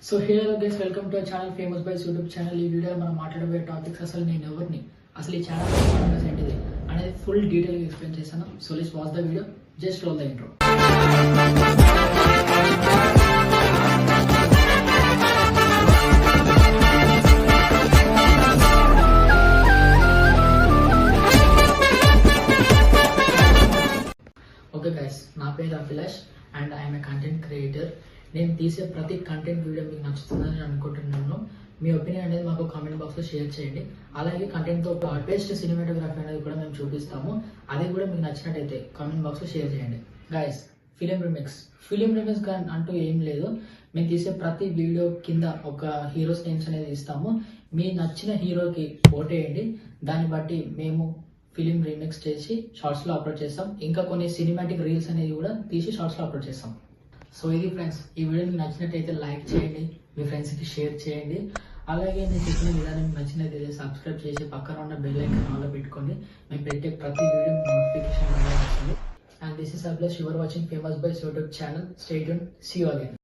So hello guys, welcome to channel famous by YouTube channel. ఈ వీడియోలో మనం మాట్లాడబోయే topics అసలు నేను ఎవరిని, అసలు ఈ ఛానల్ ఏంటిది అనేది ఫుల్ డీటెయిల్గా ఎక్స్ప్లెయిన్ చేశాను. So let's watch the video, just roll the intro. Okay guys, నా పేరు Abhilash and I'm a content creator. నేను తీసే ప్రతి కంటెంట్ వీడియో మీకు నచ్చుతుందని అనుకుంటున్నాను. మీ ఒపీనియన్ అనేది మాకు కామెంట్ బాక్స్లో షేర్ చేయండి. అలాగే కంటెంట్తో బెస్ట్ సినిమాటోగ్రఫీ అనేది కూడా మేము చూపిస్తాము. అది కూడా మీకు నచ్చినట్టయితే కామెంట్ బాక్స్లో షేర్ చేయండి. గైస్, ఫిలిం రిమిక్స్ అంటూ ఏం లేదు. మేము తీసే ప్రతి వీడియో కింద ఒక హీరోస్ నేమ్స్ అనేది ఇస్తాము. మీ నచ్చిన హీరోకి ఓటేయండి. దాన్ని బట్టి మేము ఫిలిం రీమిక్స్ చేసి షార్ట్స్లో అప్లోడ్ చేస్తాం. ఇంకా కొన్ని సినిమాటిక్ రీల్స్ అనేవి కూడా తీసి షార్ట్స్లో అప్లోడ్ చేస్తాం. సో ఇది ఫ్రెండ్స్, ఈ వీడియో మీకు నచ్చినట్టయితే లైక్ చేయండి, మీ ఫ్రెండ్స్కి షేర్ చేయండి. అలాగే నేను చెప్పిన విధానం నచ్చినట్టయితే సబ్స్క్రైబ్ చేసి పక్కన ఉన్న బెల్ ఐకాన్ ఆన్లో పెట్టుకోండి. మేము పెట్టే ప్రతి వీడియో నోటిఫికేషన్ వస్తుంది. And this is Abhilash, you are watching famous by YouTube channel. Stay tuned, see you again.